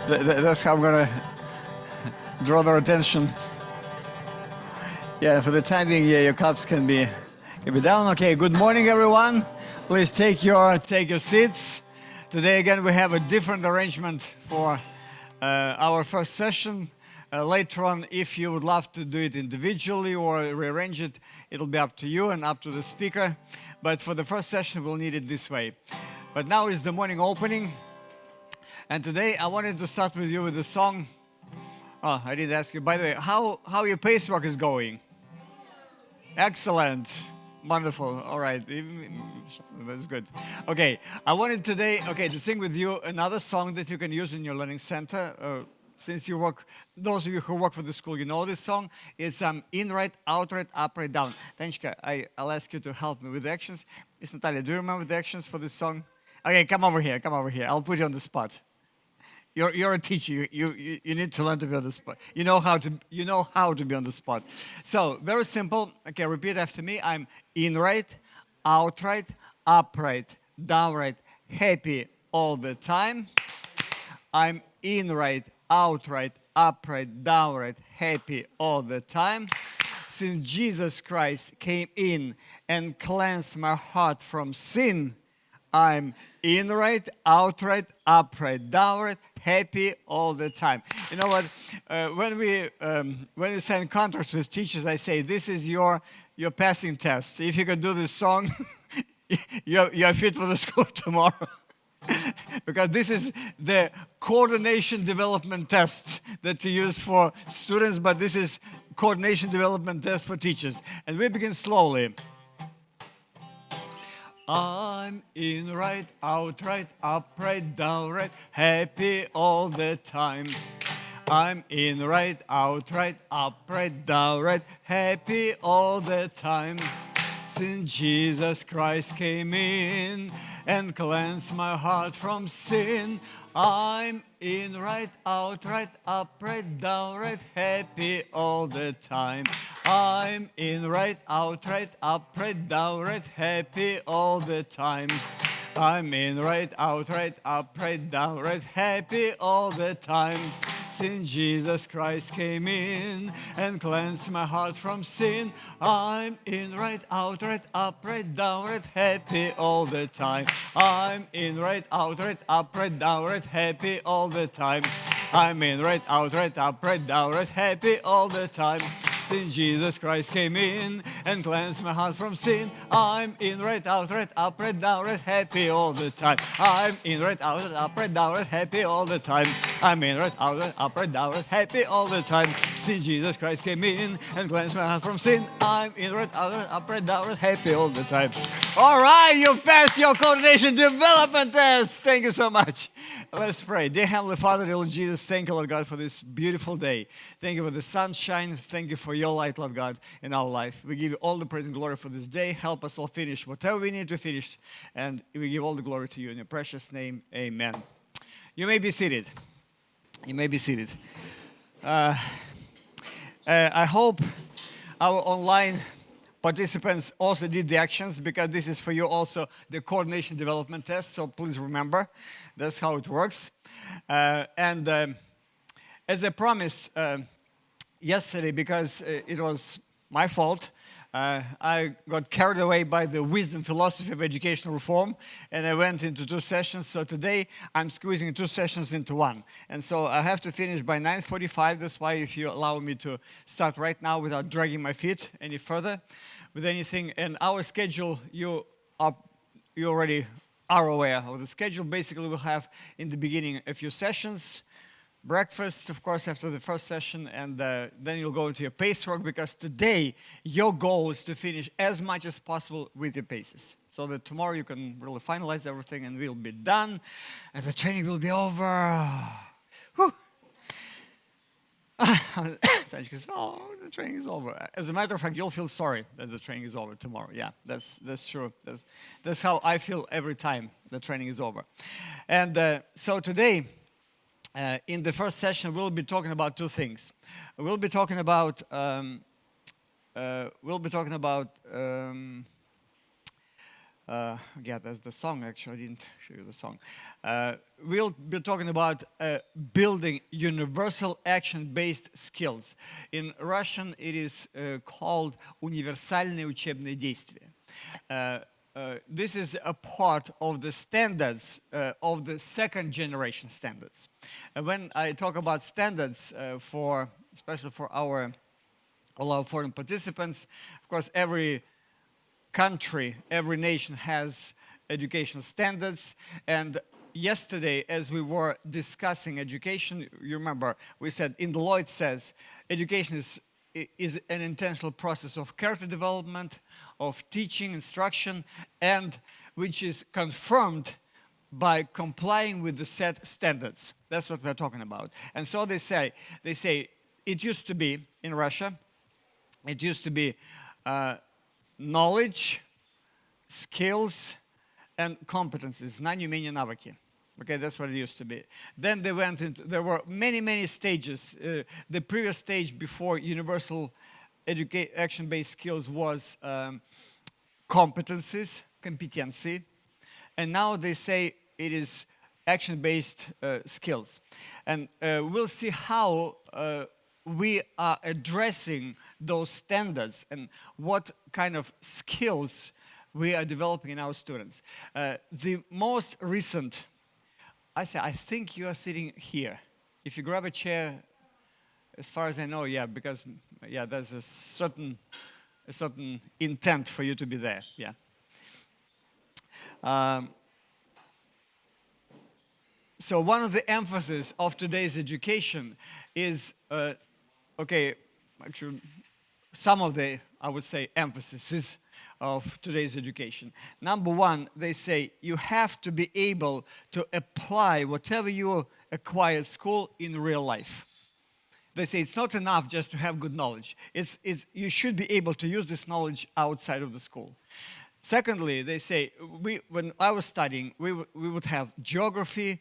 That's how I'm going to draw their attention. Yeah, for the time being, yeah, your cups can be down. Okay, good morning, everyone. Please take your seats. Today, again, we have a different arrangement for our first session. Later on, if you would love to do it individually or rearrange it, it'll be up to you and up to the speaker. But for the first session, we'll need it this way. But now is the morning opening. And today, I wanted to start with you with a song. Oh, I didn't ask you. By the way, how your pace work is going? Excellent. Wonderful. All right. That's good. Okay. I wanted today, to sing with you another song that you can use in your learning center. Since you work, those of you who work for the school, you know this song. It's in right, out right, up right, down. Tanchka, I'll ask you to help me with the actions. Miss Natalia, do you remember the actions for this song? Okay, come over here. I'll put you on the spot. You're a teacher. You need to learn to be on the spot. You know how to be on the spot. So very simple. Okay, repeat after me. I'm in right, out right, up right, down right, happy all the time. I'm in right, out right, up right, down right, happy all the time. Since Jesus Christ came in and cleansed my heart from sin, I'm in right, out right, up right, down right, happy all the time. You know what? When we sign contracts with teachers, I say this is your passing test. If you can do this song, you're fit for the school tomorrow. Because this is the coordination development test that you use for students, but this is coordination development test for teachers. And we begin slowly. I'm in right, out right, up right, down right, happy all the time. I'm in right, out right, up right, down right, happy all the time. Since Jesus Christ came in and cleansed my heart from sin, I'm in right, out right, up right, down right, happy all the time. I'm in right, out right, up right, down right, happy all the time. I'm in right, out right, up right, down right, happy all the time. Since Jesus Christ came in and cleansed my heart from sin, I'm in right, out right, up right, down right, happy all the time. I'm in right, out right, up right, down right, happy all the time. I'm in right, out right, up right, down right, happy all the time. Since Jesus Christ came in and cleansed my heart from sin, I'm in right, out right, up right, down right, happy all the time. I'm in right, out right, up right, down right, happy all the time. I'm in right, out right, up right, down right, happy all the time. Since Jesus Christ came in and cleansed my heart from sin, I'm in right, out right, up right, down right, happy all the time. All right, you passed your coordination development test. Thank you so much. Let's pray. Dear Heavenly Father, dear Lord Jesus, thank you, Lord God, for this beautiful day. Thank you for the sunshine. Thank you for your light, Lord God, in our life. We give you all the praise and glory for this day. Help us all finish whatever we need to finish. And we give all the glory to you in your precious name. Amen. You may be seated. You may be seated. I hope our online participants also did the actions, because this is for you also the coordination development test. So please remember, that's how it works. And as I promised yesterday, because it was my fault, I got carried away by the wisdom philosophy of educational reform, and I went into 2 sessions. So today I'm squeezing 2 sessions into 1. And so I have to finish by 9:45. That's why if you allow me to start right now without dragging my feet any further with anything. And our schedule, you already are aware of the schedule. Basically, we'll have in the beginning a few sessions, breakfast, of course, after the first session, and then you'll go into your pace work, because today your goal is to finish as much as possible with your paces, so that tomorrow you can really finalize everything and we'll be done and the training will be over. Whew. Oh, the training is over. As a matter of fact, you'll feel sorry that the training is over tomorrow. Yeah, that's true. That's how I feel every time the training is over. And so today, in the first session, we'll be talking about 2 things. We'll be talking about Yeah, that's the song. Actually, I didn't show you the song. We'll be talking about building universal action-based skills. In Russian, it is called универсальные учебные действия. This is a part of the standards of the second generation standards. When I talk about standards especially for all our foreign participants, of course, every country, every nation has educational standards. And yesterday, as we were discussing education, you remember we said, in the law it says, education is an intentional process of character development, of teaching, instruction, and which is confirmed by complying with the set standards. That's what we're talking about. And so they say, it used to be in Russia, it used to be knowledge, skills, and competencies, знания, умения, навыки. Okay, that's what it used to be. Then they went into, there were many, many stages. The previous stage before universal action-based skills was competencies, компетенции. And now they say it is action-based skills. And we'll see how we are addressing those standards and what kind of skills we are developing in our students. The most recent, I think you are sitting here. If you grab a chair, as far as I know, yeah, because there's a certain intent for you to be there, yeah. So one of the emphasis of today's education is, actually, some of the, I would say, emphasis of today's education. Number one, they say you have to be able to apply whatever you acquire at school in real life. They say it's not enough just to have good knowledge. You should be able to use this knowledge outside of the school. Secondly, they say, when I was studying, we would have geography,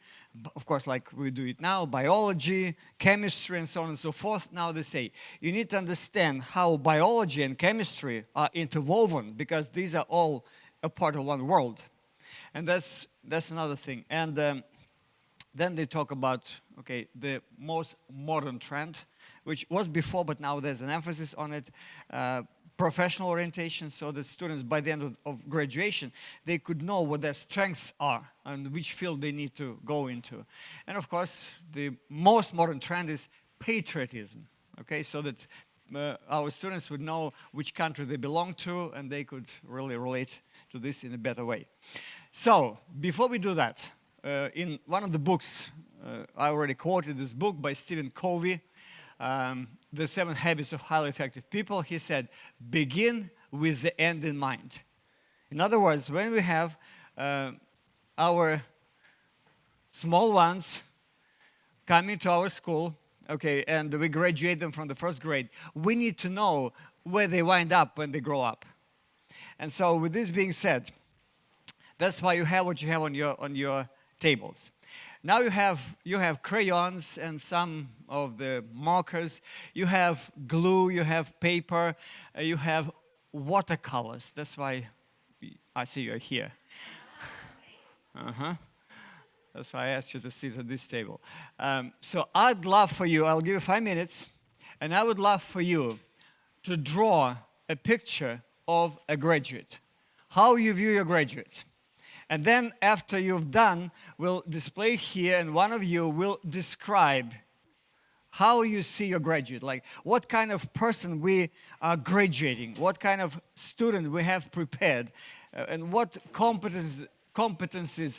of course, like we do it now, biology, chemistry, and so on and so forth. Now they say, you need to understand how biology and chemistry are interwoven, because these are all a part of one world. And that's another thing. And then they talk about, the most modern trend, which was before, but now there's an emphasis on it, professional orientation, so that students, by the end of graduation, they could know what their strengths are and which field they need to go into. And of course, the most modern trend is patriotism, so that our students would know which country they belong to, and they could really relate to this in a better way. So, before we do that, in one of the books, I already quoted this book by Stephen Covey, The 7 Habits of Highly Effective People. He said, begin with the end in mind. In other words, when we have our small ones coming to our school, and we graduate them from the first grade, we need to know where they wind up when they grow up. And so with this being said, that's why you have what you have on your tables. Now you have crayons and some of the markers. You have glue, you have paper, you have watercolors. That's why I see you're here. That's why I asked you to sit at this table. So I'd love for you, I'll give you 5 minutes, and I would love for you to draw a picture of a graduate. How you view your graduate. And then after you've done, we'll display here, and one of you will describe how you see your graduate, like what kind of person we are graduating, what kind of student we have prepared, and what competencies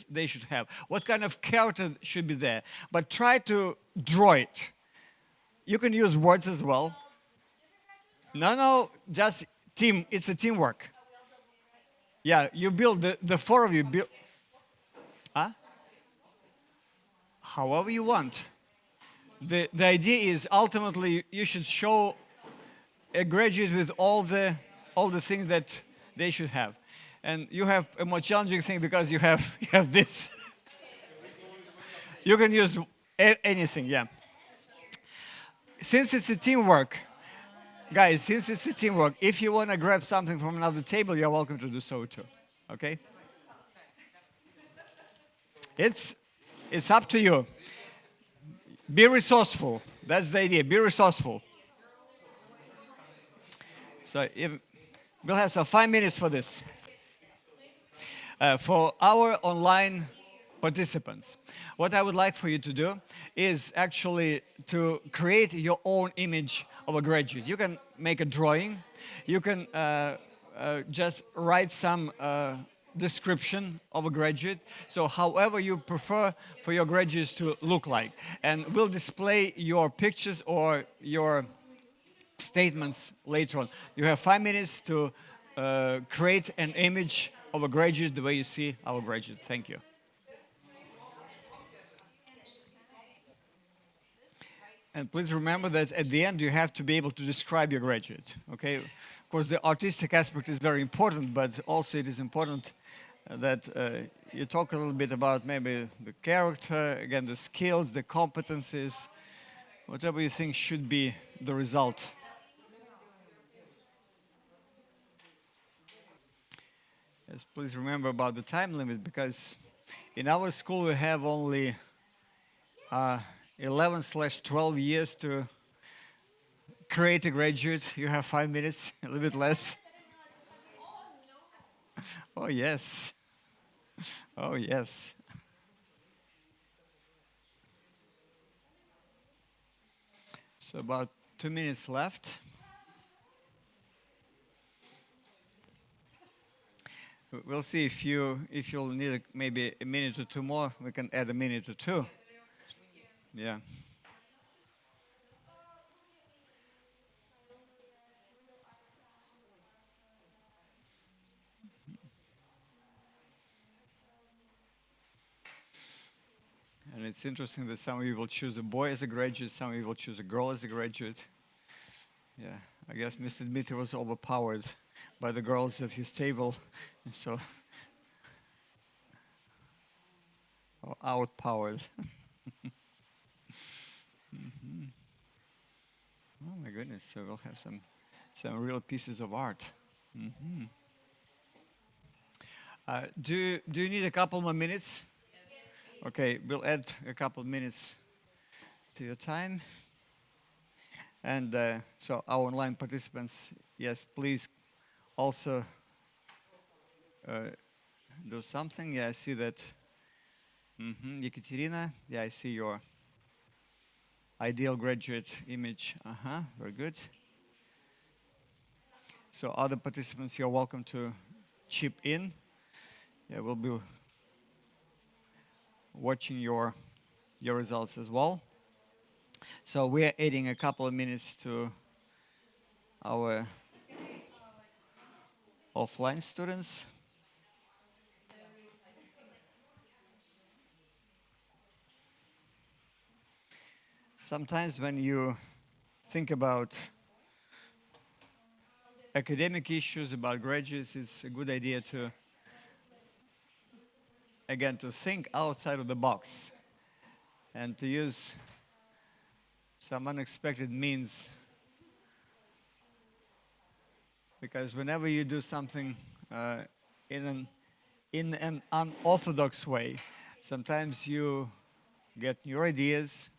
they should have, what kind of character should be there. But try to draw it. You can use words as well. No, just team. It's a teamwork. Yeah, you build, the 4 of you build. However you want. The idea is ultimately you should show a graduate with all the things that they should have. And you have a more challenging thing because you have this. You can use anything, yeah. Since it's a teamwork, guys, if you want to grab something from another table, you're welcome to do so too, okay? It's it's up to you. Be resourceful. That's the idea. Be resourceful. So if, we'll have some 5 minutes for this. For our online participants, what I would like for you to do is actually to create your own image of a graduate. You can make a drawing. You can just write some description of a graduate. So however you prefer for your graduates to look like. And we'll display your pictures or your statements later on. You have 5 minutes to create an image of a graduate the way you see our graduate. Thank you. And please remember that at the end you have to be able to describe your graduate. Okay, of course the artistic aspect is very important, but also it is important that you talk a little bit about maybe the character, again the skills, the competencies, whatever you think should be the result. Yes, please remember about the time limit, because in our school we have only 11/12 years to create a graduate. You have 5 minutes, a little bit less. Oh, yes. Oh, yes. So about 2 minutes left. We'll see if you'll need maybe a minute or two more. We can add a minute or two. Yeah. And it's interesting that some of you will choose a boy as a graduate, some of you will choose a girl as a graduate. Yeah, I guess Mr. Dmitry was overpowered by the girls at his table, and so or outpowered. Oh my goodness! So we'll have some real pieces of art. Do you need a couple more minutes? Okay, we'll add a couple minutes to your time. And so our online participants, yes, please also do something. Yeah, I see that. Ekaterina, yeah, I see your ideal graduate image. Very good. So other participants, you're welcome to chip in. Yeah, we'll be watching your results as well. So we're adding a couple of minutes to our offline students. Sometimes when you think about academic issues, about graduates, it's a good idea to, again, to think outside of the box and to use some unexpected means, because whenever you do something in an unorthodox way, sometimes you get new ideas.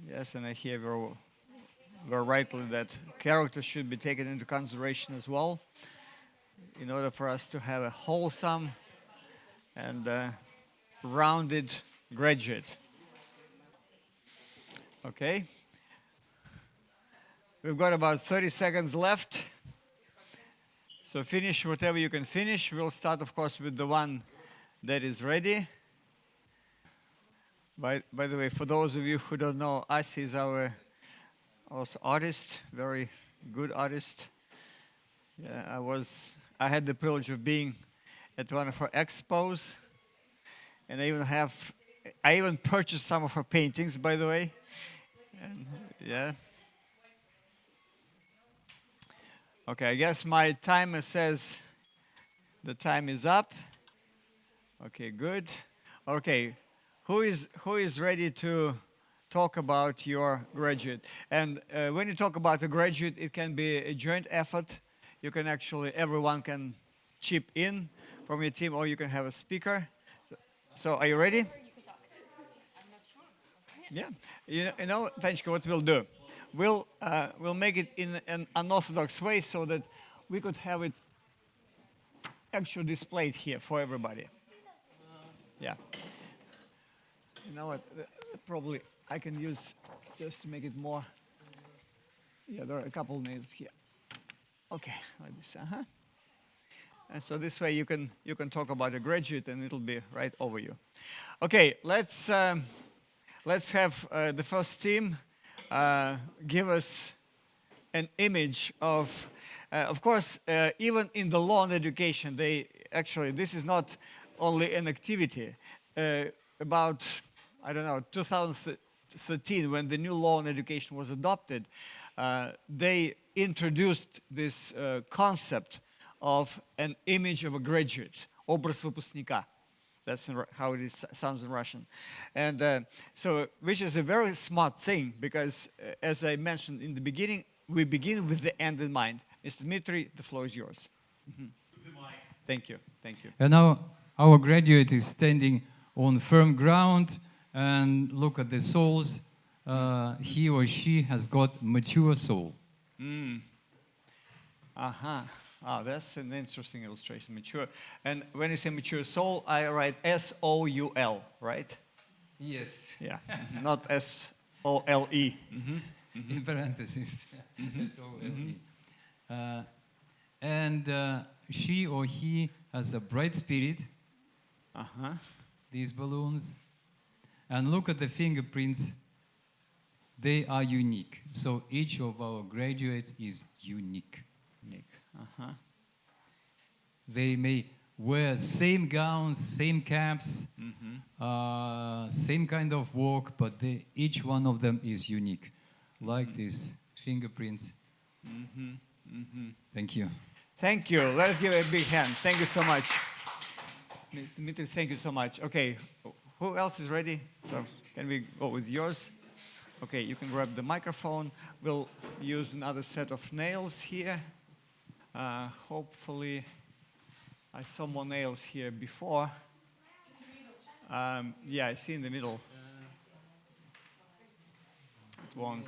Yes, and I hear very rightly that character should be taken into consideration as well, in order for us to have a wholesome and rounded graduate. Okay? We've got about 30 seconds left. So finish whatever you can finish. We'll start, of course, with the one that is ready. By the way, for those of you who don't know, Asi is our also artist, very good artist. Yeah, I had the privilege of being at one of her expos, and I even purchased some of her paintings, by the way. And, yeah. Okay, I guess my timer says the time is up. Okay, good. Okay, who is ready to talk about your graduate? And when you talk about a graduate, it can be a joint effort. You can actually, everyone can chip in from your team, or you can have a speaker. So are you ready? Yeah. You know, Tanchka, what we'll do? We'll make it in an unorthodox way so that we could have it actually displayed here for everybody. Yeah. You know what? Probably I can use just to make it more. Yeah, there are a couple nails here. Okay, like this. And so this way you can talk about a graduate and it'll be right over you. Okay, let's have the first team give us an image of course, even in the law and education, this is not only an activity. About, I don't know, 2013, when the new law on education was adopted, they introduced this concept of an image of a graduate, образ выпускника. That's how it sounds in Russian. And so, which is a very smart thing, because as I mentioned in the beginning, we begin with the end in mind. Mr. Dmitry, the floor is yours. Mm-hmm. Thank you. Thank you. And now our graduate is standing on firm ground, and look at the souls. He or she has got mature soul. Oh, that's an interesting illustration, mature. And when you say mature soul, I write S-O-U-L, right? Yes. Yeah, not S-O-L-E. Mm-hmm. In parentheses. S-O-L-E. And she or he has a bright spirit. These balloons. And look at the fingerprints. They are unique. So each of our graduates is unique. They may wear same gowns, same caps, same kind of work, but each one of them is unique, like these fingerprints. Thank you. Thank you. Let's give a big hand. Thank you so much. Mr. Dmitry, thank you so much. Okay, who else is ready? So can we go with yours? Okay, you can grab the microphone. We'll use another set of nails here. Hopefully, I saw more nails here before. Yeah, I see in the middle. It won't.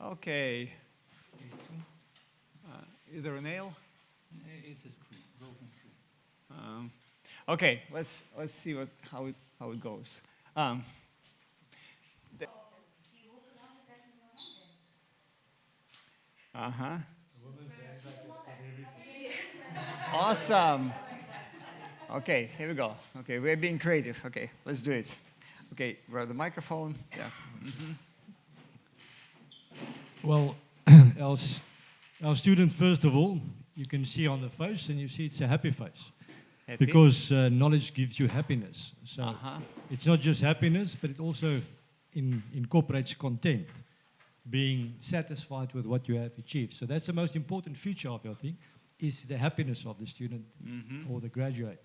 Okay. Is there a nail? It's a screw, broken screw. Okay, let's see how it goes. Awesome. Okay, here we go. Okay, we're being creative. Okay, let's do it. Okay, grab the microphone. Yeah. Well, our student, first of all, you can see on the face, and you see it's a happy face. Happy? Because knowledge gives you happiness. So it's not just happiness, but it also incorporates content, being satisfied with what you have achieved. So that's the most important feature of your thing, is the happiness of the student or the graduate.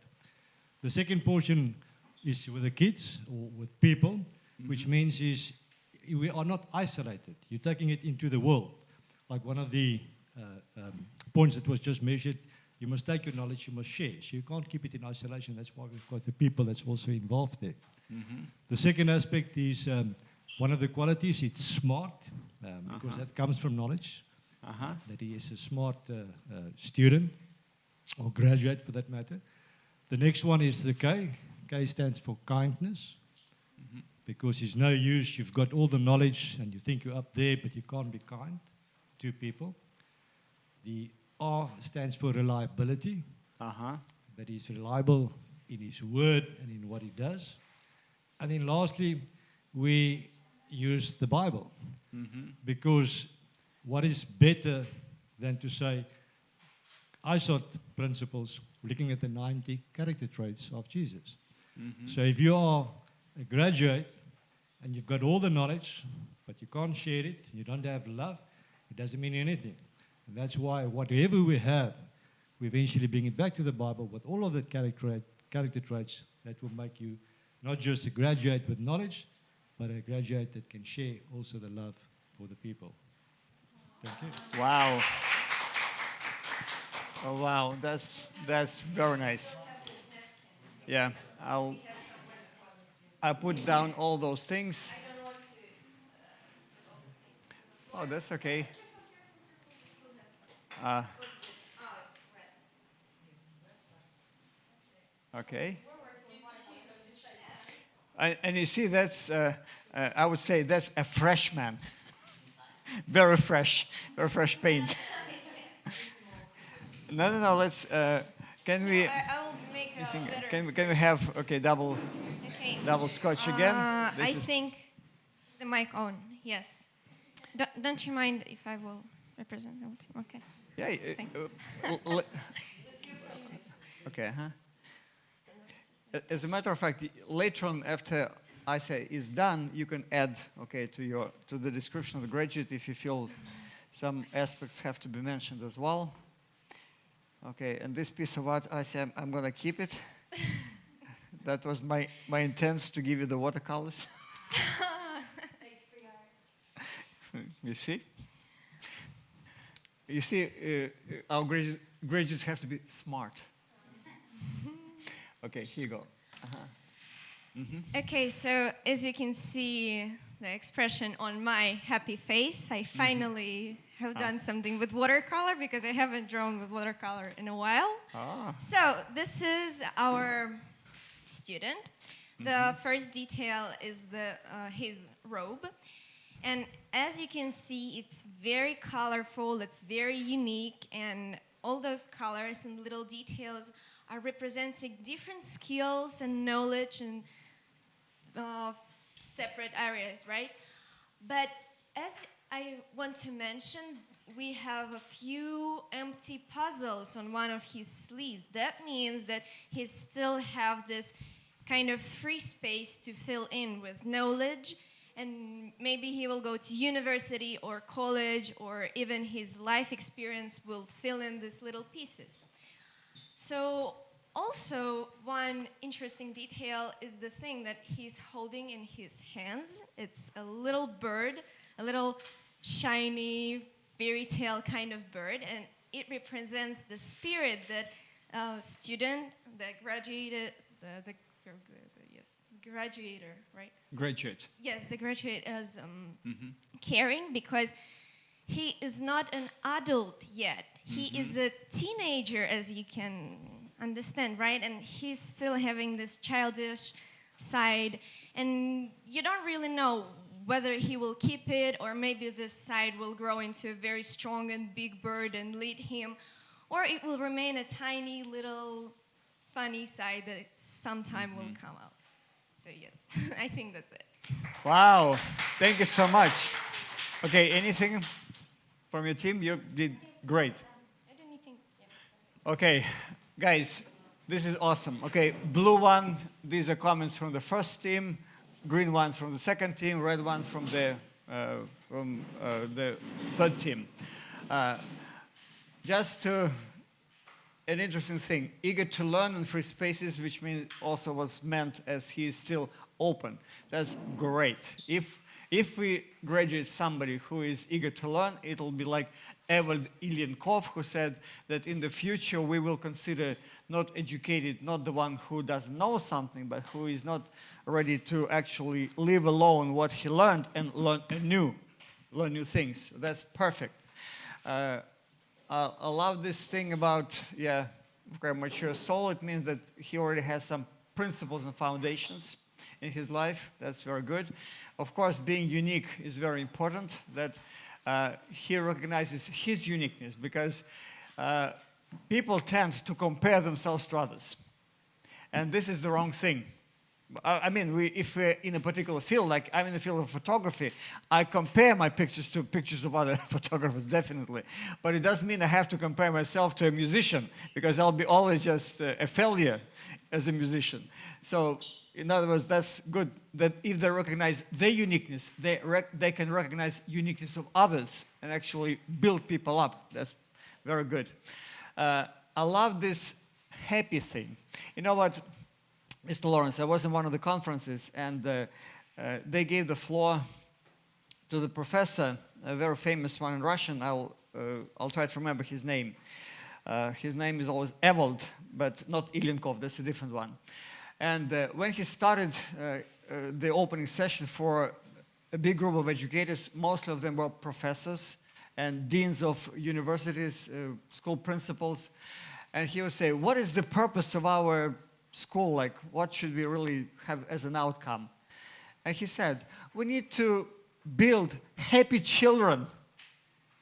The second portion is with the kids or with people, which means is we are not isolated. You're taking it into the world. Like one of the points that was just measured, you must take your knowledge, you must share. So you can't keep it in isolation. That's why we've got the people that's also involved there. The second aspect is one of the qualities, it's smart, because that comes from knowledge, that he is a smart student, or graduate for that matter. The next one is the K. K stands for kindness, because it's no use, you've got all the knowledge and you think you're up there, but you can't be kind to people. The R stands for reliability, that he's reliable in his word and in what he does. And then lastly, we use the Bible, because what is better than to say ISOT principles, looking at the 90 character traits of Jesus. So if you are a graduate and you've got all the knowledge, but you can't share it, you don't have love, it doesn't mean anything. And that's why whatever we have, we eventually bring it back to the Bible with all of the character traits that will make you not just a graduate with knowledge, but a graduate that can share also the love for the people. Thank you. Wow. Oh wow, that's very nice. Yeah, I'll put down all those things. Oh, that's okay. Okay. And you see, that's I would say that's a freshman, very fresh paint. No, no, no. Let's. Can we? I will make You a think, better. can we have Okay. double scotch again? I think the mic on. Yes. Don't you mind if I will represent the whole team? Okay. Yeah. Thanks. Okay. Huh. As a matter of fact, later on, after I say is done, you can add to the description of the graduate if you feel some aspects have to be mentioned as well. Okay, and this piece of art, I say I'm gonna keep it. That was my intent to give you the watercolors. You see? You see, our graduates have to be smart. Okay, here you go. Okay, so as you can see the expression on my happy face, I finally have done something with watercolor because I haven't drawn with watercolor in a while. Ah. So this is our student. The first detail is his robe. And as you can see, it's very colorful, it's very unique, and all those colors and little details are representing different skills and knowledge and separate areas, right? But as I want to mention, we have a few empty puzzles on one of his sleeves. That means that he still have this kind of free space to fill in with knowledge, and maybe he will go to university or college, or even his life experience will fill in these little pieces. So also one interesting detail is the thing that he's holding in his hands. It's a little bird, a little shiny fairy tale kind of bird, and it represents the spirit that student, the graduated, yes, graduator, right? Graduate. Yes, the graduate is caring because he is not an adult yet. He is a teenager, as you can understand, right? And he's still having this childish side, and you don't really know whether he will keep it, or maybe this side will grow into a very strong and big bird and lead him, or it will remain a tiny little funny side that sometime will come out. So yes, I think that's it. Wow, thank you so much. Okay, anything from your team? You did great. I don't think. Yeah. Okay, guys, this is awesome. Okay, blue one, these are comments from the first team, green ones from the second team, red ones from the third team. Just to an interesting thing, eager to learn in free spaces, which means also was meant as he is still open. That's great. If we graduate somebody who is eager to learn, it'll be like Evald Ilyenkov, who said that in the future we will consider not educated, not the one who doesn't know something, but who is not ready to actually live alone what he learned and learn new things. That's perfect. I love this thing about, very mature soul. It means that he already has some principles and foundations in his life. That's very good. Of course, being unique is very important, that he recognizes his uniqueness, because people tend to compare themselves to others. And this is the wrong thing. I mean, if we're in a particular field, like I'm in the field of photography, I compare my pictures to pictures of other photographers, definitely. But it doesn't mean I have to compare myself to a musician, because I'll be always just a failure as a musician. So, in other words, that's good that if they recognize their uniqueness, they can recognize uniqueness of others and actually build people up. That's very good. I love this happy thing. You know what? Mr. Lawrence, I was in one of the conferences, and they gave the floor to the professor, a very famous one in Russian. I'll try to remember his name. His name is always Evold, but not Ilinkov, that's a different one. And when he started the opening session for a big group of educators, most of them were professors and deans of universities, school principals. And he would say, what is the purpose of our school? Like, what should we really have as an outcome? And he said, we need to build happy children.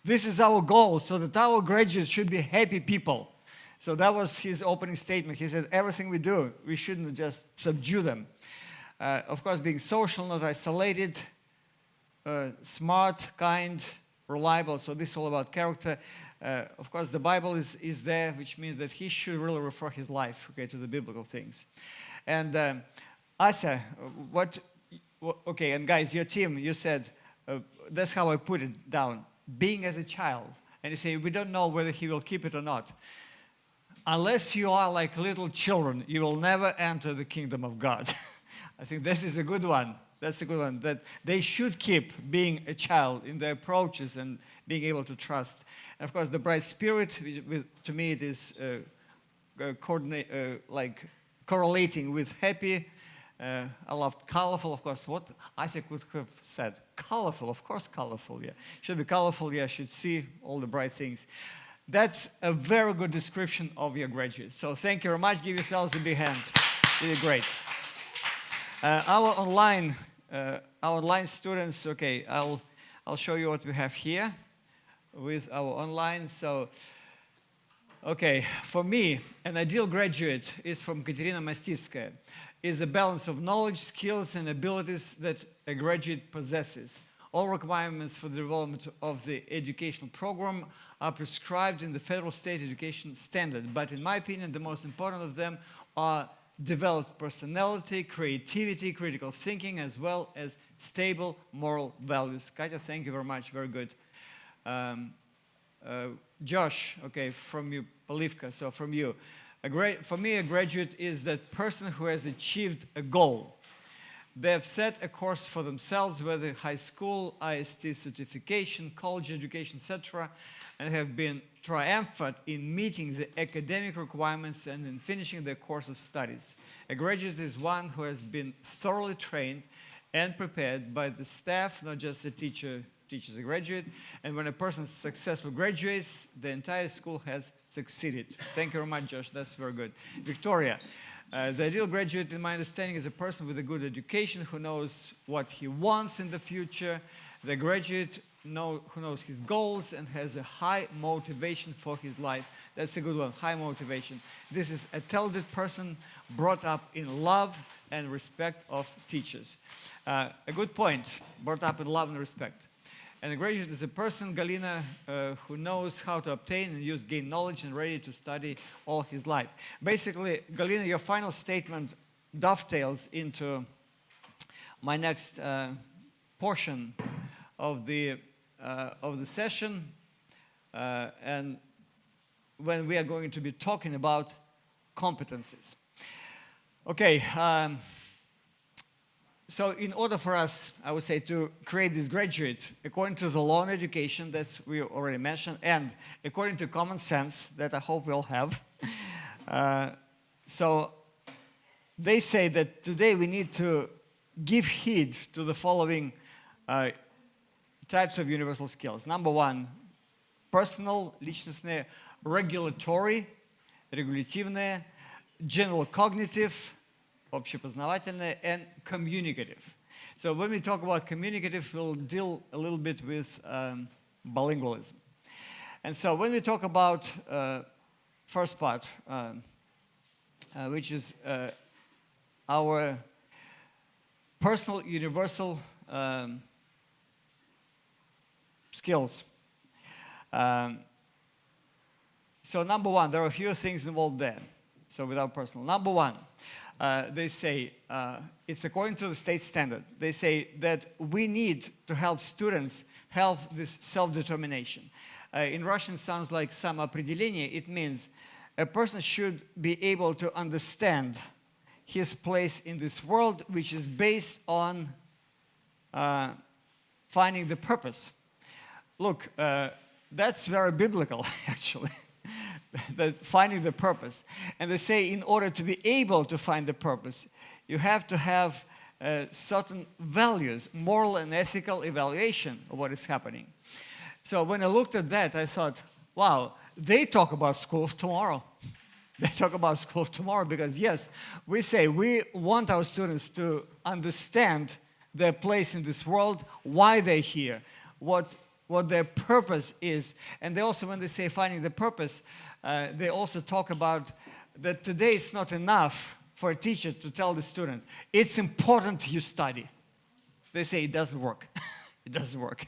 This is our goal, so that our graduates should be happy people. So that was his opening statement. He said, everything we do, we shouldn't just subdue them. Of course, being social, not isolated, smart, kind, reliable. So this is all about character. Of course, the Bible is there, which means that he should really refer his life, okay, to the biblical things. And Asa, okay, and guys, your team, you said, that's how I put it down, being as a child. And you say, we don't know whether he will keep it or not. Unless you are like little children, you will never enter the kingdom of God. I think this is a good one. That's a good one, that they should keep being a child in their approaches and being able to trust. And of course, the bright spirit, to me, it is correlating with happy. I loved colorful, of course. What Isaac would have said. Colorful, of course, colorful, yeah. Should be colorful, yeah, should see all the bright things. That's a very good description of your graduate. So thank you very much. Give yourselves a big hand. You did great. Our online students, okay, I'll show you what we have here with our online. So, okay, for me, an ideal graduate is from Katerina Mastitskaya, is a balance of knowledge, skills, and abilities that a graduate possesses. All requirements for the development of the educational program are prescribed in the federal state education standard, but in my opinion, the most important of them are developed personality, creativity, critical thinking, as well as stable moral values. Katya, thank you very much. Very good. Josh, okay, from you, Polivka, so from you. For me, a graduate is that person who has achieved a goal. They have set a course for themselves, whether high school, IST certification, college education, etc., and have been triumphant in meeting the academic requirements and in finishing their course of studies. A graduate is one who has been thoroughly trained and prepared by the staff, not just the teacher teaches a graduate. And when a person successfully graduates, the entire school has succeeded. Thank you very much, Josh. That's very good. Victoria, the ideal graduate, in my understanding, is a person with a good education who knows what he wants in the future. The graduate who knows his goals and has a high motivation for his life. That's a good one, high motivation. This is a talented person brought up in love and respect of teachers. A good point, brought up in love and respect. And a graduate is a person, Galina, who knows how to obtain and gain knowledge and ready to study all his life. Basically, Galina, your final statement dovetails into my next portion of the session, and when we are going to be talking about competencies. Okay. So in order for us, I would say, to create this graduate, according to the law on education that we already mentioned, and according to common sense that I hope we all have, so they say that today we need to give heed to the following types of universal skills. Number one, personal, личностные, regulatory, регулятивные, general cognitive, общепознавательное, and communicative. So when we talk about communicative, we'll deal a little bit with bilingualism. And so when we talk about first part, which is our personal universal skills. So number one, there are a few things involved there. So without personal. Number one, they say, it's according to the state standard, they say that we need to help students have this self-determination. In Russian, it sounds like самоопределение. It means a person should be able to understand his place in this world, which is based on finding the purpose. Look, that's very biblical, actually. finding the purpose. And they say in order to be able to find the purpose, you have to have certain values, moral and ethical evaluation of what is happening. So when I looked at that, I thought, wow, they talk about school of tomorrow. They talk about school of tomorrow because, yes, we say we want our students to understand their place in this world, why they're here, what their purpose is. And they also, when they say finding the purpose, they also talk about that today it's not enough for a teacher to tell the student, it's important you study. They say it doesn't work. It doesn't work.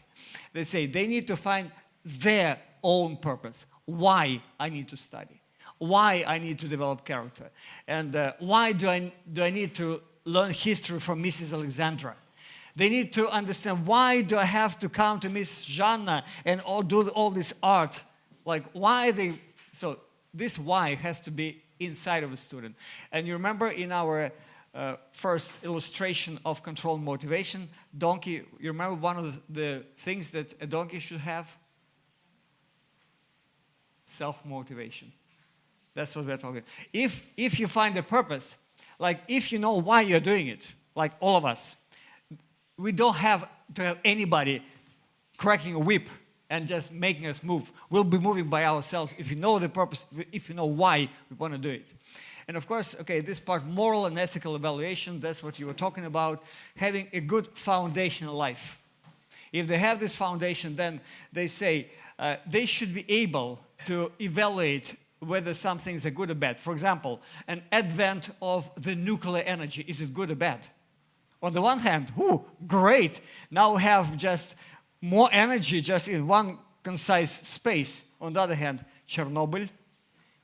They say they need to find their own purpose. Why I need to study. Why I need to develop character. And why do I need to learn history from Mrs. Alexandra. They need to understand, why do I have to come to Miss Jana and do all this art? Like, why they... So this why has to be inside of a student. And you remember in our first illustration of controlled motivation, donkey, you remember one of the things that a donkey should have? Self-motivation. That's what we're talking. If you find a purpose, like if you know why you're doing it, like all of us, we don't have to have anybody cracking a whip and just making us move. We'll be moving by ourselves if you know the purpose, if you know why we want to do it. And of course, okay, this part, moral and ethical evaluation, that's what you were talking about, having a good foundation in life. If they have this foundation, then they say they should be able to evaluate whether some things are good or bad. For example, an advent of the nuclear energy, is it good or bad? On the one hand, great, now we have just more energy just in one concise space. On the other hand, Chernobyl.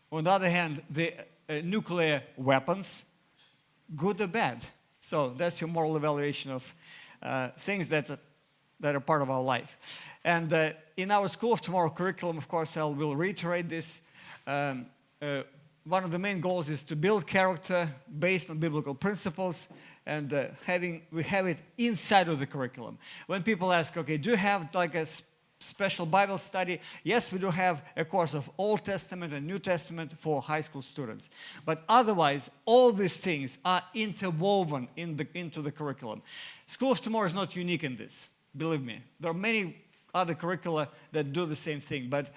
On the other hand, the nuclear weapons, good or bad. So that's your moral evaluation of things that are part of our life. And in our School of Tomorrow curriculum, of course, I will reiterate this. One of the main goals is to build character based on biblical principles, and we have it inside of the curriculum. When people ask, okay, do you have like a special Bible study? Yes, we do have a course of Old Testament and New Testament for high school students. But otherwise, all these things are interwoven into the curriculum. School of Tomorrow is not unique in this, believe me. There are many other curricula that do the same thing, but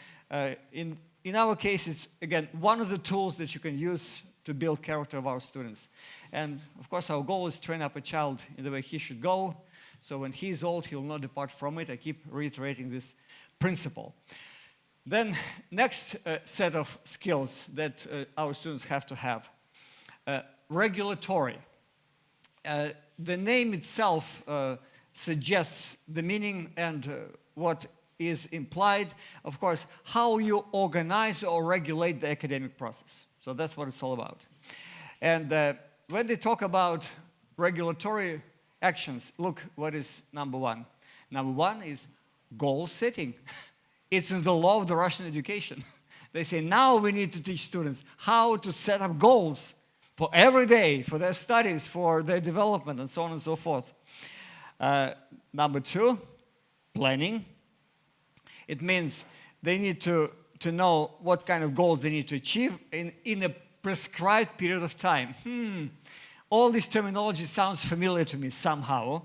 in our case, it's, again, one of the tools that you can use to build character of our students. And, of course, our goal is to train up a child in the way he should go, so when he's old, he will not depart from it. I keep reiterating this principle. Then, next set of skills that our students have to have. Regulatory. The name itself suggests the meaning and what is implied, of course, how you organize or regulate the academic process. So that's what it's all about. And when they talk about regulatory actions, look what is number one. Number one is goal setting. It's in the law of the Russian education. They say now we need to teach students how to set up goals for every day, for their studies, for their development, and so on and so forth. Number two, planning. It means they need to know what kind of goals they need to achieve in a prescribed period of time. All this terminology sounds familiar to me somehow.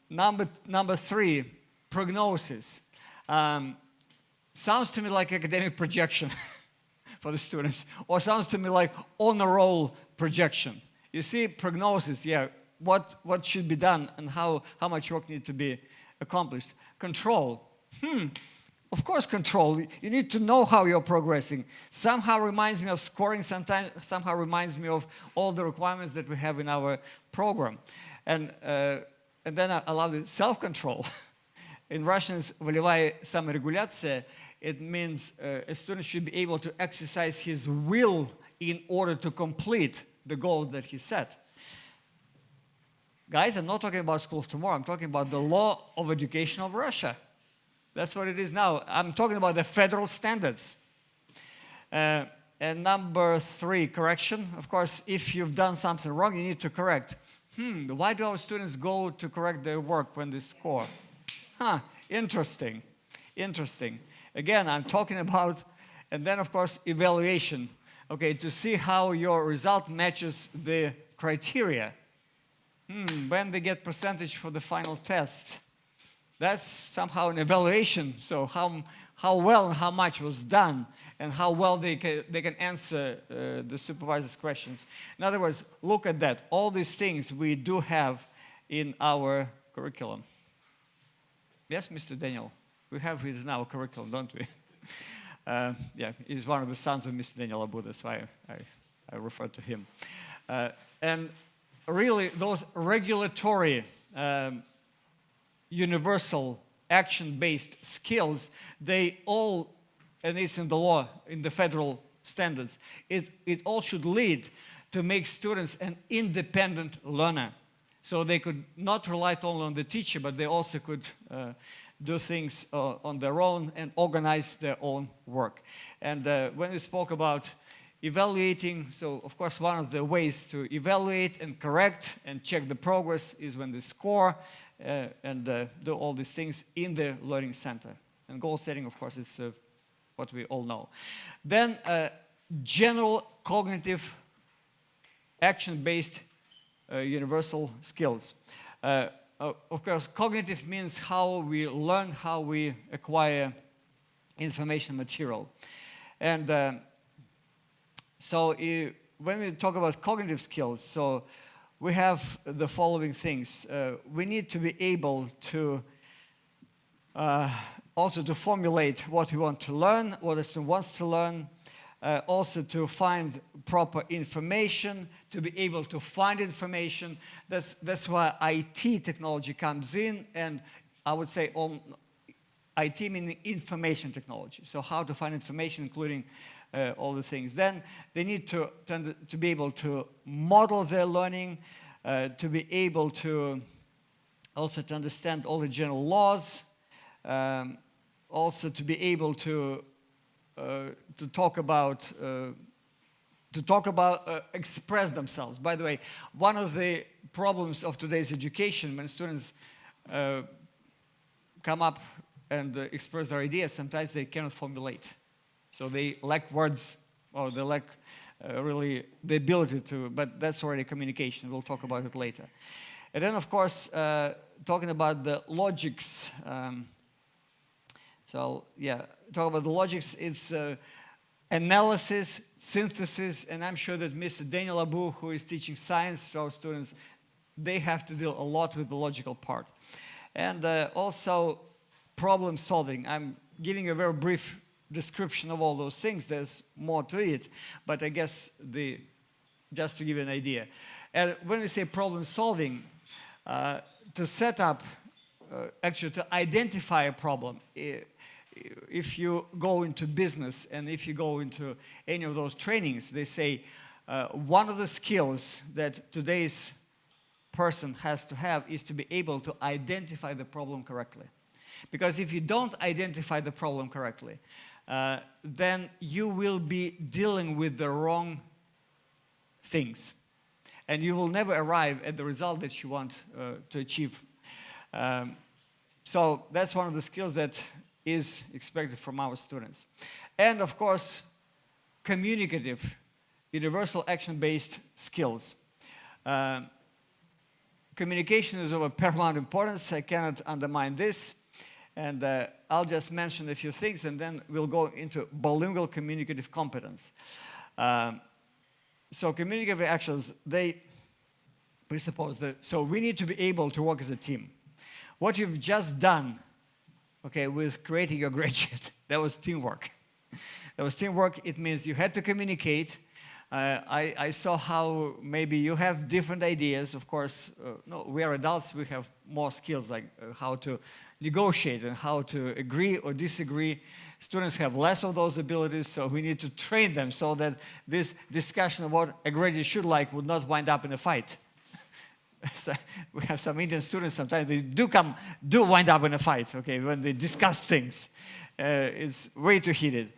Number three, prognosis. Sounds to me like academic projection for the students, or sounds to me like honor roll projection. You see, prognosis, yeah, what should be done and how much work needs to be accomplished. Control. Of course, control. You need to know how you're progressing. Somehow reminds me of scoring, somehow reminds me of all the requirements that we have in our program. And then I love the self-control. In Russian, it's волевая саморегуляция. It means a student should be able to exercise his will in order to complete the goal that he set. Guys, I'm not talking about School of Tomorrow. I'm talking about the law of education of Russia. That's what it is now. I'm talking about the federal standards. And number three, correction. Of course, if you've done something wrong, you need to correct. Why do our students go to correct their work when they score? Interesting. Interesting. Again, I'm talking about And then, of course, evaluation. Okay, to see how your result matches the criteria. When they get percentage for the final test. That's somehow an evaluation. So how well and how much was done, and how well they can answer the supervisor's questions. In other words, look at that. All these things we do have in our curriculum. Yes, Mr. Daniel, we have it in our curriculum, don't we? Yeah, he's one of the sons of Mr. Daniel Abu, that's why I refer to him. And really, those regulatory, universal, action-based skills, they all, and it's in the law, in the federal standards, it all should lead to make students an independent learner. So they could not rely only on the teacher, but they also could do things on their own and organize their own work. And when we spoke about evaluating, so of course one of the ways to evaluate and correct and check the progress is when they score and do all these things in the learning center. And goal setting, of course, is what we all know. Then general cognitive action-based universal skills. Of course, cognitive means how we learn, how we acquire information material. And so when we talk about cognitive skills, so we have the following things. We need to be able to also to formulate what we want to learn, what a student wants to learn, also to find proper information, to be able to find information. That's why IT technology comes in, and I would say IT meaning information technology. So how to find information, including all the things. Then they need to be able to model their learning, to be able to also to understand all the general laws, also to be able to talk about express themselves. By the way, one of the problems of today's education, when students come up and express their ideas, sometimes they cannot formulate. So they lack words, or they lack really the ability to, but that's already communication. We'll talk about it later. And then, of course, talking about the logics. So, yeah, talk about the logics. It's analysis, synthesis, and I'm sure that Mr. Daniel Abu, who is teaching science to our students, they have to deal a lot with the logical part. And also problem solving. I'm giving a very brief description of all those things. There's more to it, but I guess just to give you an idea. And when we say problem solving, to set up, actually to identify a problem, if you go into business and if you go into any of those trainings, they say one of the skills that today's person has to have is to be able to identify the problem correctly. Because if you don't identify the problem correctly, then you will be dealing with the wrong things. And you will never arrive at the result that you want to achieve. So that's one of the skills that is expected from our students. And of course, communicative, universal action-based skills. Communication is of paramount importance. I cannot undermine this. And I'll just mention a few things, and then we'll go into bilingual communicative competence. So communicative actions, they presuppose that, so we need to be able to work as a team. What you've just done, okay, with creating your graduate, that was teamwork. That was teamwork. It means you had to communicate. I saw how maybe you have different ideas. Of course, no, we are adults. We have more skills like how to negotiate and how to agree or disagree. Students have less of those abilities, so we need to train them so that this discussion of what a graduate should like would not wind up in a fight. So we have some Indian students, sometimes they do wind up in a fight, okay, when they discuss things. It's way too heated.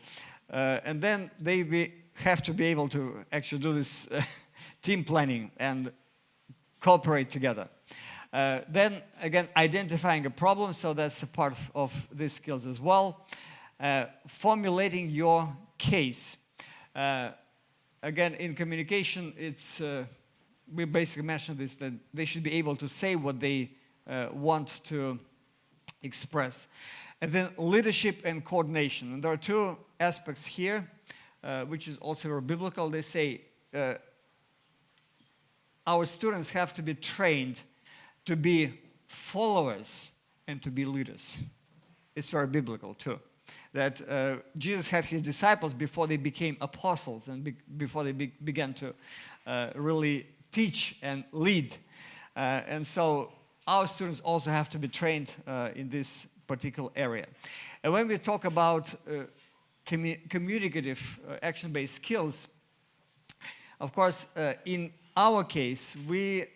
And then they have to be able to actually do this team planning and cooperate together. Then, again, identifying a problem, so that's a part of these skills as well. Formulating your case. Again, in communication, we basically mentioned this, that they should be able to say what they want to express. And then leadership and coordination. And there are two aspects here, which is also very biblical. They say our students have to be trained to be followers and to be leaders. It's very biblical too. That Jesus had his disciples before they became apostles and before they began to really teach and lead. And so our students also have to be trained in this particular area. And when we talk about communicative action-based skills, of course, in our case, we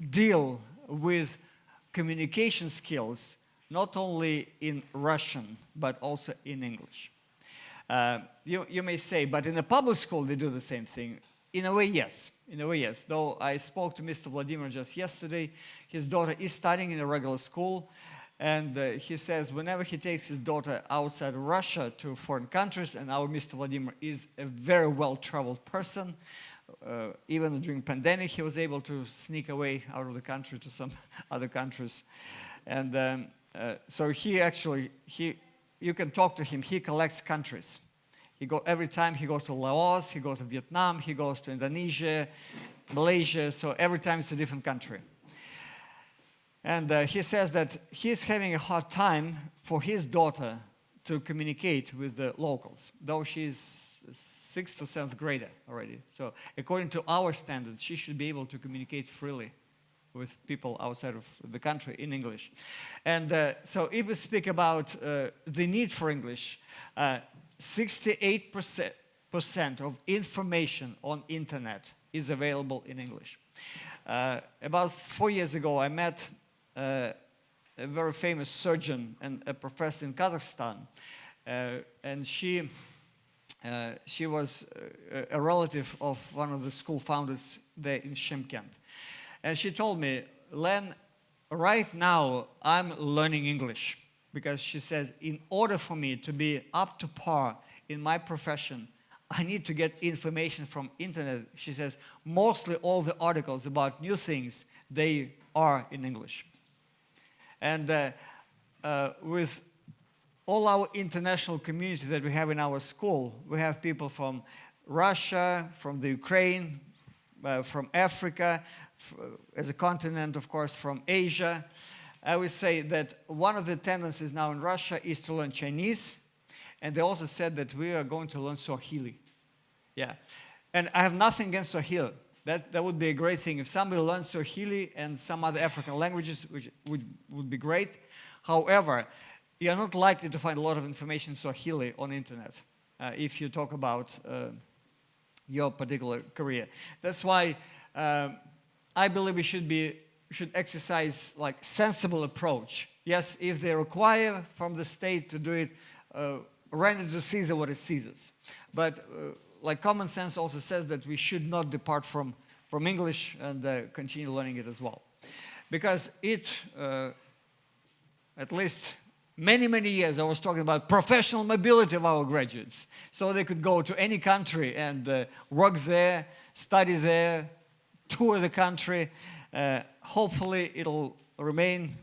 deal with communication skills not only in Russian, but also in English. You may say, but in a public school they do the same thing. In a way, yes. In a way, yes. Though I spoke to Mr. Vladimir just yesterday, his daughter is studying in a regular school, and he says whenever he takes his daughter outside Russia to foreign countries, and our Mr. Vladimir is a very well-traveled person, even during pandemic, he was able to sneak away out of the country to some other countries. And so you can talk to him, he collects countries. Every time he goes to Laos, he goes to Vietnam, he goes to Indonesia, Malaysia, so every time it's a different country. And he says that he's having a hard time for his daughter to communicate with the locals, though she's 6th or 7th grader already. So according to our standards, she should be able to communicate freely with people outside of the country in English. And so if we speak about the need for English, 68% of information on internet is available in English. About 4 years ago, I met a very famous surgeon and a professor in Kazakhstan, and she was a relative of one of the school founders there in Shymkent. And she told me, Len, right now I'm learning English, because she says, in order for me to be up to par in my profession, I need to get information from internet. She says, mostly all the articles about new things, they are in English. And with all our international community that we have in our school, we have people from Russia, from the Ukraine, from Africa, as a continent, of course, from Asia. I would say that one of the tendencies now in Russia is to learn Chinese, and they also said that we are going to learn Swahili. Yeah, and I have nothing against Swahili. That would be a great thing. If somebody learns Swahili and some other African languages, which would be great. However, you're not likely to find a lot of information in Swahili on the internet if you talk about your particular career. That's why I believe we should exercise like sensible approach. Yes, if they require from the state to do it, render to Caesar what is Caesar's. But like common sense also says that we should not depart from English and continue learning it as well. Because at least many years, I was talking about professional mobility of our graduates. So they could go to any country and work there, study there, tour the country. Hopefully it'll remain,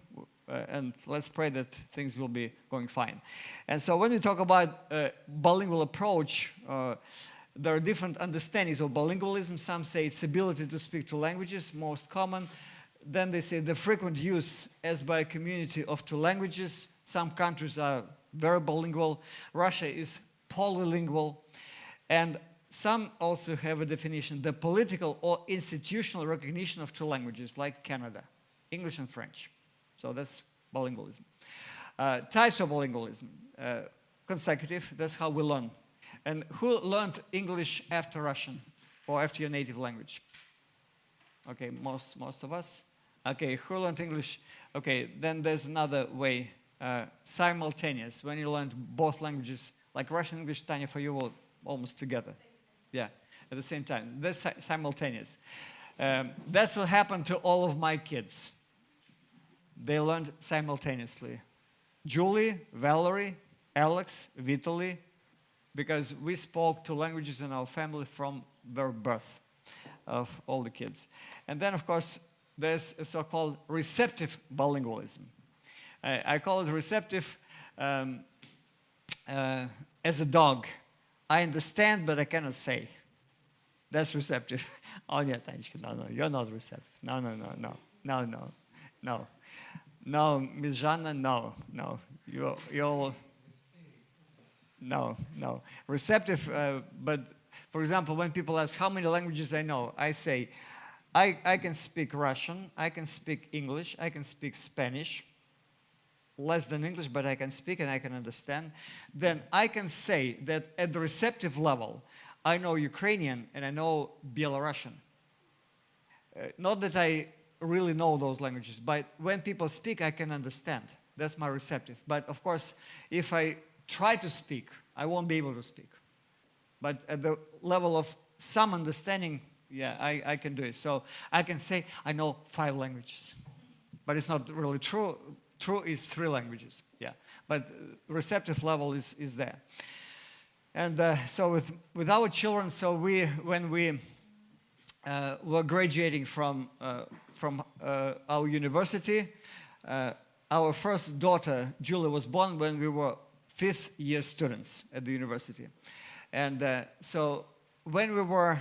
and let's pray that things will be going fine. And so when we talk about bilingual approach, there are different understandings of bilingualism. Some say it's ability to speak two languages, most common. Then they say the frequent use as by a community of two languages. Some countries are very bilingual. Russia is polylingual. And some also have a definition, the political or institutional recognition of two languages, like Canada, English and French. So that's bilingualism. Types of bilingualism. Consecutive, that's how we learn. And who learned English after Russian or after your native language? Okay, most of us. Okay, who learned English? Okay, then there's another way. Simultaneous, when you learned both languages, like Russian and English, Tanya, for you, were almost together. Yeah, at the same time. That's simultaneous. That's what happened to all of my kids. They learned simultaneously. Julie, Valerie, Alex, Vitaly, because we spoke 2 languages in our family from their birth of all the kids. And then, of course, there's a so-called receptive bilingualism. I call it receptive as a dog. I understand, but I cannot say. That's receptive. Oh, yeah, Tanishka, no, you're not receptive. No. No, Ms. Zhanna, no. You're no. Receptive, but for example, when people ask how many languages I know, I say, I can speak Russian, I can speak English, I can speak Spanish, less than English, but I can speak and I can understand. Then I can say that at the receptive level, I know Ukrainian and I know Belarusian. Not that I really know those languages, but when people speak, I can understand. That's my receptive. But of course, if I try to speak, I won't be able to speak. But at the level of some understanding, yeah, I can do it. So I can say I know 5 languages. But it's not really true. True is 3 languages, yeah. But receptive level is there. And so with our children, so when we were graduating from our university, our first daughter, Julie, was born when we were 5th year students at the university. And so when we were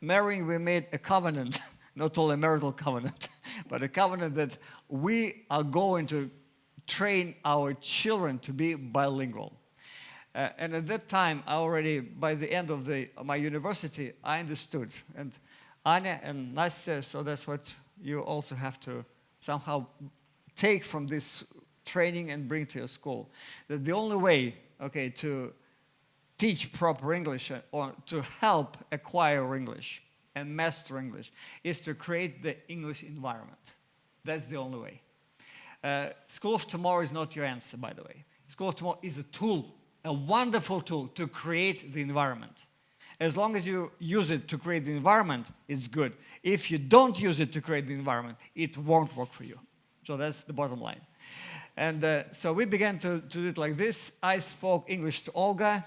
marrying, we made a covenant, not only a marital covenant, but a covenant that we are going to train our children to be bilingual. And at that time, I already, by the end of my university, I understood. And Anya and Nastya, so that's what you also have to somehow take from this training and bring to your school. That the only way, okay, to teach proper English or to help acquire English and master English is to create the English environment. That's the only way. School of Tomorrow is not your answer, by the way. School of Tomorrow is a tool, a wonderful tool to create the environment. As long as you use it to create the environment, it's good. If you don't use it to create the environment, it won't work for you. So that's the bottom line. And so we began to do it like this. I spoke English to Olga.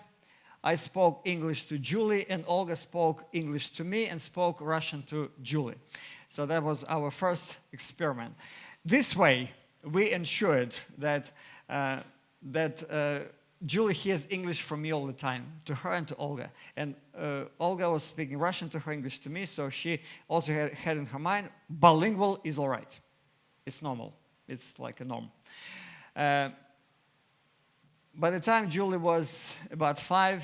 I spoke English to Julie, and Olga spoke English to me and spoke Russian to Julie. So that was our first experiment. This way, we ensured that Julie hears English from me all the time, to her and to Olga. And Olga was speaking Russian to her, English to me, so she also had in her mind, bilingual is all right. It's normal. It's like a norm. By the time Julie was about 5,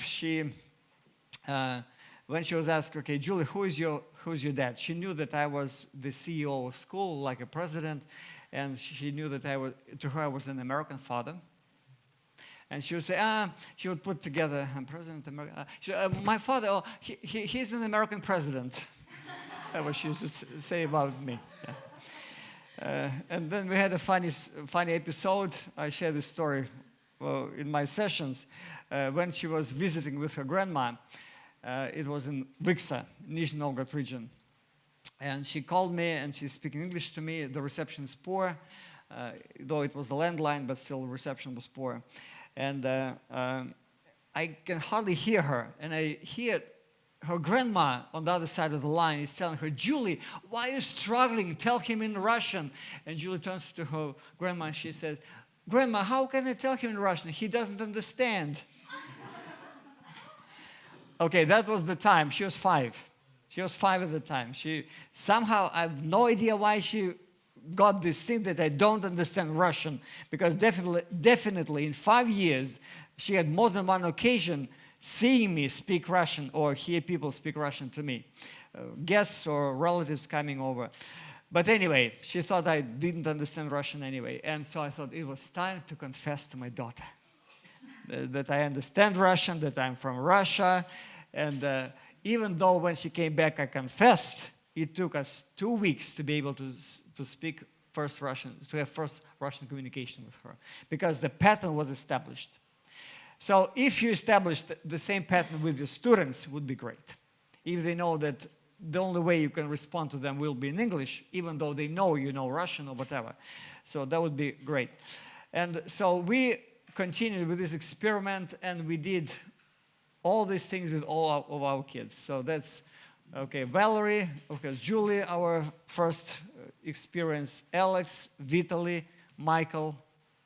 when she was asked, okay, Julie, who's your dad? She knew that I was the CEO of school, like a president, and she knew that to her I was an American father. And she would say, she would put together, I'm president of America. My father, he's an American president. That's what she used to say about me. Yeah. And then we had a funny episode. I share this story in my sessions. When she was visiting with her grandma, it was in Viksa, Nizhny Novgorod region. And she called me and she's speaking English to me. The reception is poor, though it was the landline, but still the reception was poor. And I can hardly hear her. And I hear her grandma on the other side of the line is telling her, Julie, why are you struggling? Tell him in Russian. And Julie turns to her grandma and she says, Grandma, how can I tell him in Russian? He doesn't understand. Okay, that was the time. She was 5. She was 5 at the time. Somehow, I have no idea why she got this thing that I don't understand Russian, because definitely in 5 years, she had more than one occasion seeing me speak Russian or hear people speak Russian to me, guests or relatives coming over. But anyway, she thought I didn't understand Russian anyway, and so I thought it was time to confess to my daughter that I understand Russian, that I'm from Russia, and even though when she came back I confessed, it took us 2 weeks to be able to speak first Russian, to have first Russian communication with her, because the pattern was established. So if you establish the same pattern with your students, it would be great. If they know that the only way you can respond to them will be in English, even though they know you know Russian or whatever. So that would be great. And so we continued with this experiment, and we did all these things with of our kids. So that's, okay, Valerie, okay, Julie, our first experience, Alex, Vitaly, Michael,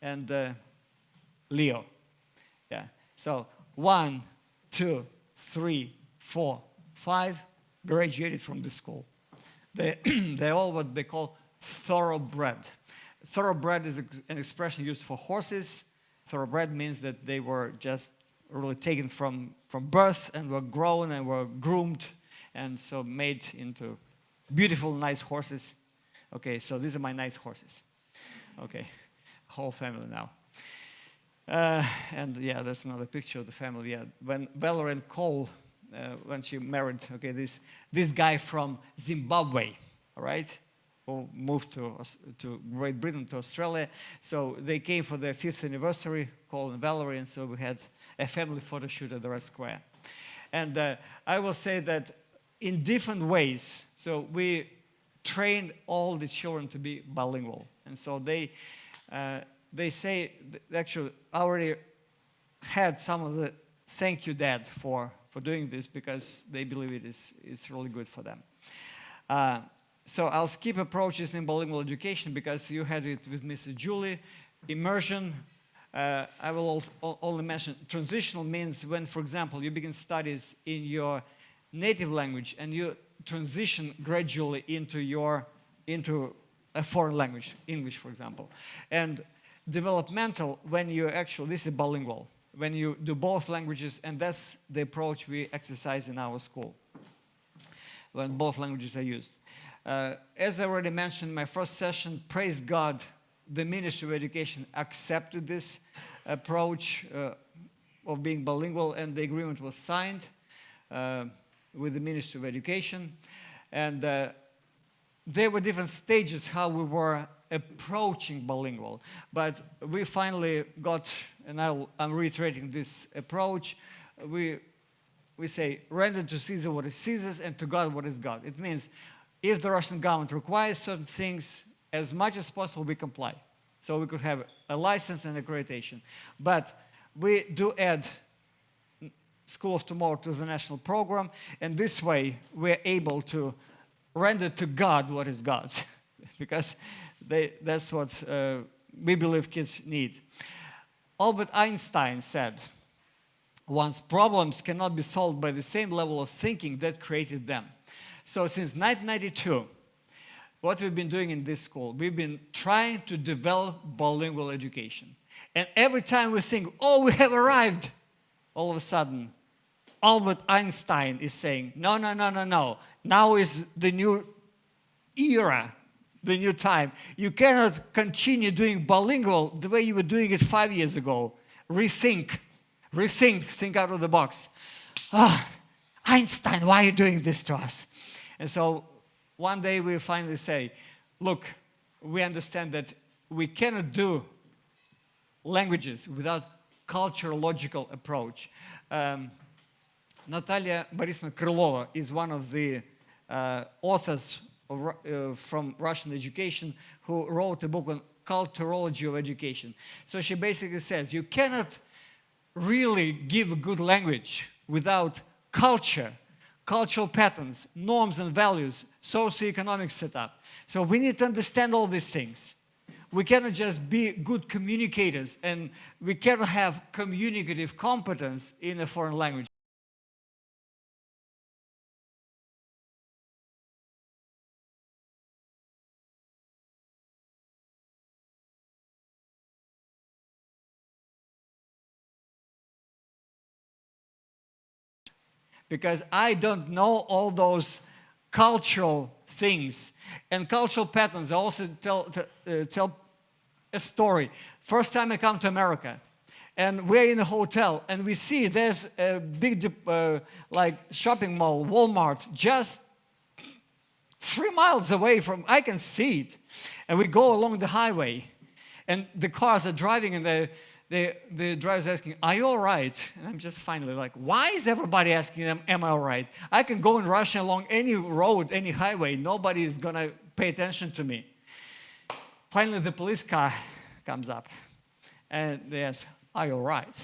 and Leo. Yeah, so 1, 2, 3, 4, 5 graduated from the school. They're all what they call thoroughbred. Thoroughbred is an expression used for horses. Thoroughbred means that they were just really taken from birth and were grown and were groomed and so made into beautiful, nice horses. Okay, so these are my nice horses. Okay, whole family now. And yeah, that's another picture of the family. Yeah, when Valerie and Cole, when she married, okay, this guy from Zimbabwe, all right, who moved to Great Britain, to Australia. So they came for their 5th anniversary, Cole and Valerie, and so we had a family photo shoot at the Red Square. And I will say that in different ways, so we trained all the children to be bilingual. And so they say, actually, I already had some of the thank you, Dad, for doing this, because they believe it's really good for them. So I'll skip approaches in bilingual education because you had it with Mrs. Julie. Immersion, I will only mention transitional means when, for example, you begin studies in your native language and you transition gradually into a foreign language, English, for example. And developmental, when you actually, this is bilingual, when you do both languages, and that's the approach we exercise in our school, when both languages are used. As I already mentioned in my first session, praise God, the Ministry of Education accepted this approach of being bilingual, and the agreement was signed with the Ministry of Education. And there were different stages how we were approaching bilingual, but we finally got, and I'm reiterating this approach, we say, render to Caesar what is Caesar's and to God what is God. It means if the Russian government requires certain things, as much as possible we comply. So we could have a license and accreditation. But we do add School of Tomorrow to the national program, and this way we're able to render to God what is God's, because that's what we believe kids need. Albert Einstein said, once problems cannot be solved by the same level of thinking that created them. So since 1992, what we've been doing in this school, we've been trying to develop bilingual education. And every time we think, oh, we have arrived, all of a sudden, Albert Einstein is saying, no, no, no, no, no. Now is the new era, the new time. You cannot continue doing bilingual the way you were doing it 5 years ago. Rethink, think out of the box. Ah, Einstein, why are you doing this to us? And so one day we finally say, look, we understand that we cannot do languages without culturological approach. Natalia Borisovna Krylova is one of the authors from Russian education who wrote a book on culturology of education. So she basically says you cannot really give a good language without culture, cultural patterns, norms and values, socioeconomic setup. So we need to understand all these things. We cannot just be good communicators, and we cannot have communicative competence in a foreign language. Because I don't know all those cultural things and cultural patterns. I also tell a story. First time I come to America, and we're in a hotel, and we see there's a big like shopping mall, Walmart, just 3 miles away from. I can see it, and we go along the highway, and the cars are driving, and the driver's asking, are you all right? And I'm just finally like, why is everybody asking them, am I all right? I can go in Russia along any road, any highway. Nobody is going to pay attention to me. Finally, the police car comes up. And they ask, are you all right?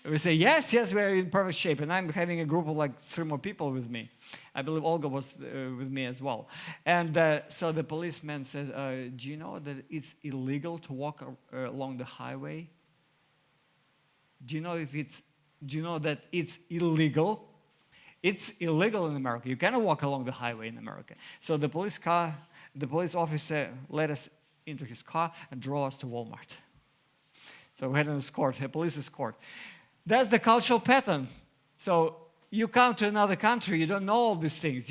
We say, yes, yes, we're in perfect shape. And I'm having a group of like 3 more people with me. I believe Olga was with me as well. And so the policeman says, do you know that it's illegal to walk along the highway? Do you know that it's illegal? It's illegal in America. You cannot walk along the highway in America. So the police officer let us into his car and drove us to Walmart. So we had an escort, a police escort. That's the cultural pattern. So you come to another country, you don't know all these things.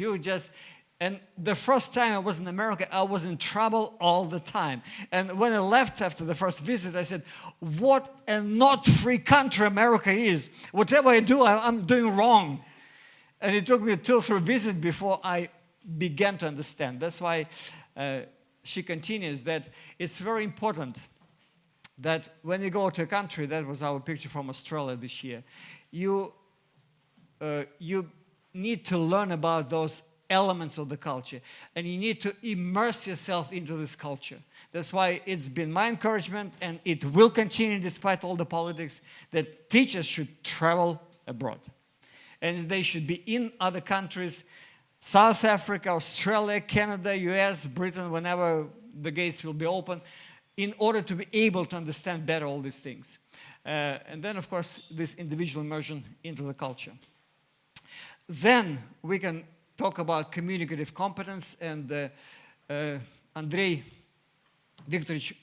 And the first time I was in America, I was in trouble all the time. And when I left after the first visit, I said, what a not free country America is. Whatever I do, I'm doing wrong. And it took me 2 or 3 visits before I began to understand. That's why she continues that it's very important that when you go to a country, that was our picture from Australia this year, you need to learn about those elements of the culture, and you need to immerse yourself into this culture. That's why it's been my encouragement, and it will continue despite all the politics, that teachers should travel abroad. And they should be in other countries, South Africa, Australia, Canada, US, Britain, whenever the gates will be open, in order to be able to understand better all these things. And then, of course, this individual immersion into the culture. Then we can talk about communicative competence, and Andrei Viktorovich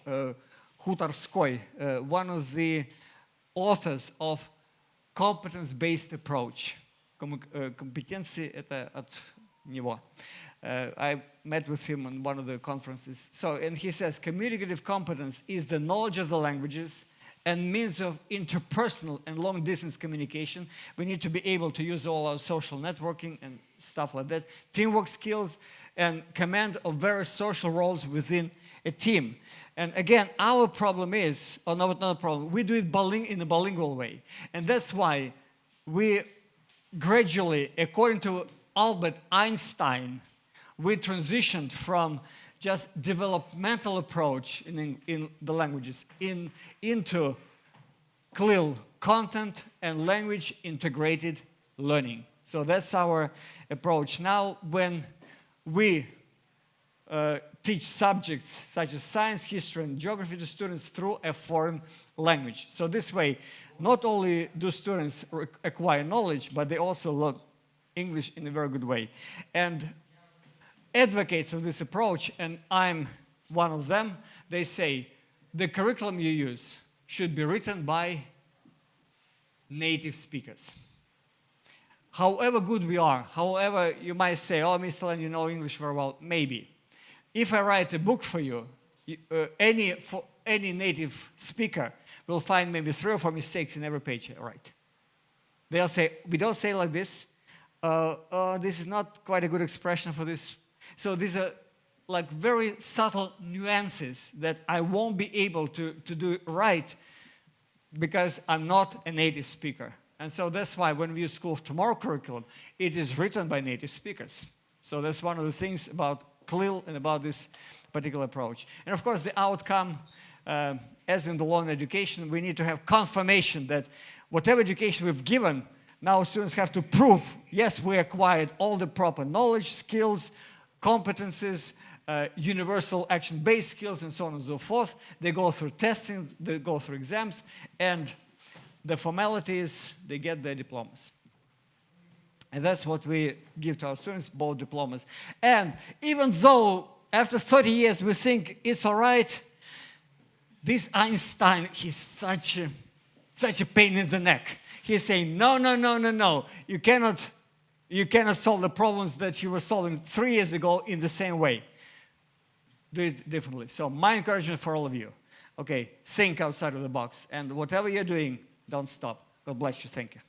Khutarskoy, one of the authors of competence-based approach. Компетенции – это от него. I met with him on one of the conferences. And he says, communicative competence is the knowledge of the languages and means of interpersonal and long-distance communication. We need to be able to use all our social networking and stuff like that, teamwork skills, and command of various social roles within a team. And again, our problem is, or not a problem, we do it in a bilingual way. And that's why we gradually, according to Albert Einstein, we transitioned from just developmental approach in the languages into CLIL, content and language integrated learning. So that's our approach. Now, when we teach subjects such as science, history, and geography to students through a foreign language. So this way, not only do students acquire knowledge, but they also learn English in a very good way. And advocates of this approach, and I'm one of them, they say the curriculum you use should be written by native speakers. However good we are, however you might say, oh, Mr. Len, you know English very well, maybe. If I write a book for you, any native speaker will find maybe 3 or 4 mistakes in every page I write. They'll say, we don't say like this. This is not quite a good expression for this. So these are like very subtle nuances that I won't be able to do right because I'm not a native speaker. And so that's why when we use School of Tomorrow curriculum, it is written by native speakers. So that's one of the things about CLIL and about this particular approach. And of course, the outcome, as in the law and education, we need to have confirmation that whatever education we've given, now students have to prove, yes, we acquired all the proper knowledge, skills, competencies, universal action-based skills, and so on and so forth. They go through testing, they go through exams, and the formalities, they get their diplomas. And that's what we give to our students, both diplomas. And even though after 30 years we think it's all right, this Einstein, he's such a pain in the neck. He's saying, no, no, no, no, no. You cannot solve the problems that you were solving 3 years ago in the same way. Do it differently. So my encouragement for all of you, okay, think outside of the box. And whatever you're doing, don't stop. God bless you. Thank you.